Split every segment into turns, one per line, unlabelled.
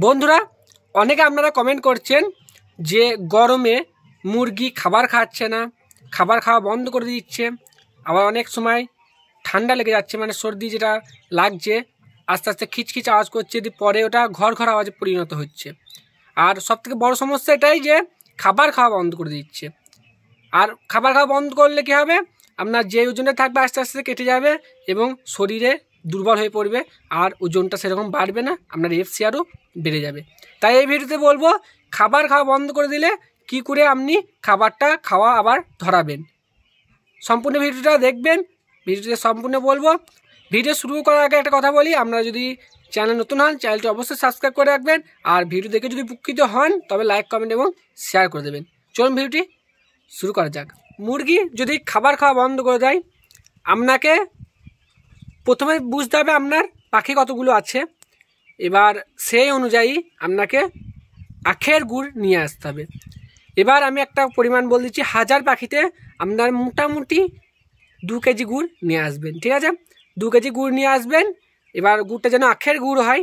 বন্ধুরা অনেকে আপনারা কমেন্ট করছেন যে গরমে মুরগি খাবার খাচ্ছে না, খাবার খাওয়া বন্ধ করে দিচ্ছে, আবার অনেক সময় ঠান্ডা লেগে যাচ্ছে, মানে সর্দি যেটা লাগছে আস্তে আস্তে খিচখিচ আওয়াজ করছে, পরে ওটা ঘর ঘর আওয়াজে পরিণত হচ্ছে। আর সবথেকে বড় সমস্যা এটাই যে খাবার খাওয়া বন্ধ করে দিচ্ছে। আর খাবার খাওয়া বন্ধ করলে কী হবে, আপনার যে ওজনে থাকবে আস্তে আস্তে কেটে যাবে এবং শরীরে দুর্বল হয়ে পড়বে, আর ওজনটা সেরকম বাড়বে না, আপনার এফসিআরও বেড়ে যাবে। তাই এই ভিডিওতে বলবো খাবার খাওয়া বন্ধ করে দিলে কি করে আপনি খাবারটা খাওয়া আবার ধরাবেন। সম্পূর্ণ ভিডিওটা দেখবেন, ভিডিওতে সম্পূর্ণ বলবো। ভিডিও শুরু করার আগে একটা কথা বলি, আপনারা যদি চ্যানেল নতুন হন চ্যানেলটি অবশ্যই সাবস্ক্রাইব করে রাখবেন, আর ভিডিও দেখে যদি উপকৃত হন তবে লাইক কমেন্ট এবং শেয়ার করে দেবেন। চলুন ভিডিওটি শুরু করা যাক। মুরগি যদি খাবার খাওয়া বন্ধ করে দেয়, আপনাকে প্রথমে বুঝতে হবে আপনার পাখি কতগুলো আছে, এবার সেই অনুযায়ী আপনাকে আখের গুড় নিয়ে আসতে হবে। এবার আমি একটা পরিমাণ বলে দিচ্ছি, 1000 পাখিতে আপনার মোটামুটি 2 কেজি গুড় নিয়ে আসবেন, ঠিক আছে? 2 কেজি গুড় নিয়ে আসবেন। এবার গুড়টা যেন আখের গুড় হয়।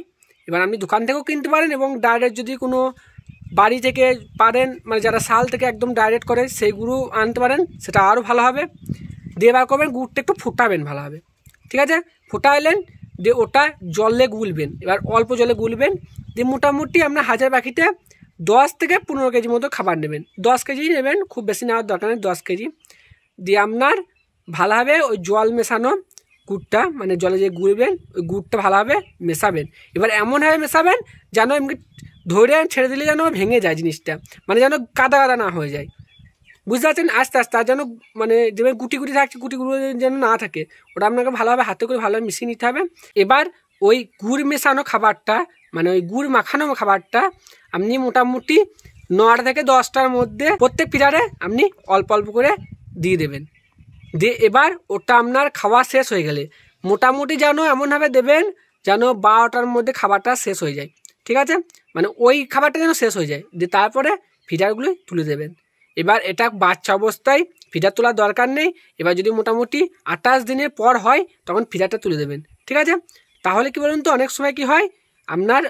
এবার আপনি দোকান থেকেও কিনতে পারেন এবং ডাইরেক্ট যদি কোনো বাড়ি থেকে পারেন, মানে যারা শাল থেকে একদম ডাইরেক্ট করে সেই গুঁড়ো আনতে পারেন, সেটা আরও ভালো হবে। দিয়ে বার করবেন, গুড়টা একটু ফোটাবেন ভালো হবে, ঠিক আছে? ফোটাইলেন, দিয়ে ওটা জলে গুলবেন। এবার অল্প জলে গুলবেন, দিয়ে মোটামুটি আপনার 1000 পাখিতে 10 থেকে 15 কেজি মতো খাবার নেবেন। 10 কেজি নেবেন, খুব বেশি নেওয়ার দরকার নেই, 10 কেজি। দিয়ে আপনার ভালোভাবে ওই জল মেশানো গুড়টা, মানে জলে যে গুলবেন ওই গুড়টা ভালোভাবে মেশাবেন। এবার এমনভাবে মেশাবেন যেন এমনি ধরে ছেড়ে দিলে যেন ভেঙে যায় জিনিসটা, মানে যেন কাদা কাদা না হয়ে যায়, বুঝতে পারছেন? আস্তে আস্তে, আর যেন মানে যেমন গুটি গুটি থাকছে গুটিগুলো যেন না থাকে, ওটা আপনাকে ভালোভাবে হাতে করে ভালোভাবে মিশিয়ে নিতে হবে। এবার ওই গুড় মেশানো খাবারটা, মানে ওই গুড় মাখানো খাবারটা আপনি মোটামুটি 9টা থেকে 10টার মধ্যে প্রত্যেক পিরিয়ডে আপনি অল্প অল্প করে দিয়ে দেবেন। দিয়ে এবার ওটা আপনার খাওয়া শেষ হয়ে গেলে মোটামুটি যেন এমনভাবে দেবেন যেন 12টার মধ্যে খাবারটা শেষ হয়ে যায়, ঠিক আছে? মানে ওই খাবারটা যেন শেষ হয়ে যায়, দিয়ে তারপরে ফিডারগুলোই তুলে দেবেন। এবার এটা বাচ্চা অবস্থায় ফিডার তোলার দরকার নেই। এবার যদি মোটামুটি 28 দিনের পর হয় তখন ফিডারটা তুলে দেবেন, ঠিক আছে? তাহলে কি বলুন তো, অনেক সময় কি হয় আপনার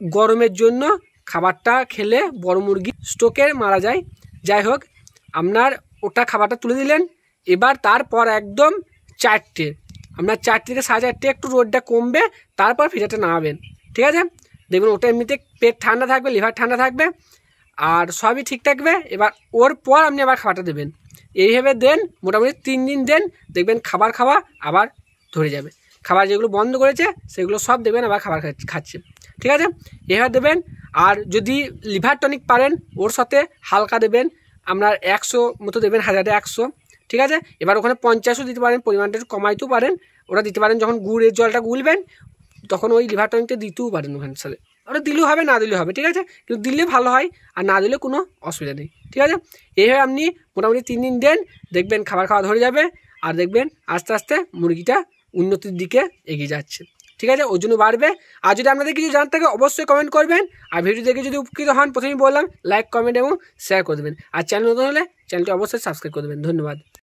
গরমের জন্য খাবারটা খেলে বড় মুরগি স্ট্রোকে মারা যায়। যাই হোক, আপনার ওটা খাবারটা তুলে দিলেন। এবার তারপর একদম 4টে, আপনার 4টে থেকে 4:30 একটু রোদটা কমবে, তারপর ফিডারটা নামাবেন, ঠিক আছে? দেখবেন ওটা এমনিতে পেট ঠান্ডা থাকবে, লিভার ঠান্ডা থাকবে, আর সবই ঠিক থাকবে। এবার ওর পর আপনি আবার খাবারটা দেবেন। এইভাবে দেন, মোটামুটি 3 দিন দেন, দেখবেন খাবার খাওয়া আবার ধরে যাবে। খাবার যেগুলো বন্ধ করেছে সেগুলো সব দেখবেন আবার খাবার খাচ্ছে, ঠিক আছে? এইভাবে দেবেন। আর যদি লিভার টনিক পারেন ওর সাথে হালকা দেবেন, আপনার 100 মতো দেবেন, 1000-100, ঠিক আছে? এবার ওখানে 50ও দিতে পারেন, পরিমাণটা একটু কমাইতেও পারেন, ওটা দিতে পারেন। যখন গুড়ের জলটা গুলবেন তখন ওই লিভার টনিকটা দিতেও পারেন ওখানে সাথে, ওটা দিলেও হবে না দিলেও হবে, ঠিক আছে? কিন্তু দিলে ভালো হয়, আর না দিলে কোনো অসুবিধা নেই, ঠিক আছে? এইভাবে আপনি মোটামুটি 3 দিন দেন, দেখবেন খাবার খাওয়া ধরে যাবে, আর দেখবেন আস্তে আস্তে মুরগিটা উন্নতির দিকে এগিয়ে যাচ্ছে, ঠিক আছে? ওর জন্য বাড়বে। আর যদি আপনাদের কিছু জানতে থাকে অবশ্যই কমেন্ট করবেন, আর ভিডিও দেখে যদি উপকৃত হন প্রথমেই বললাম লাইক কমেন্ট এবং শেয়ার করে দেবেন, আর চ্যানেল নতুন হলে চ্যানেলটি অবশ্যই সাবস্ক্রাইব করে দেবেন। ধন্যবাদ।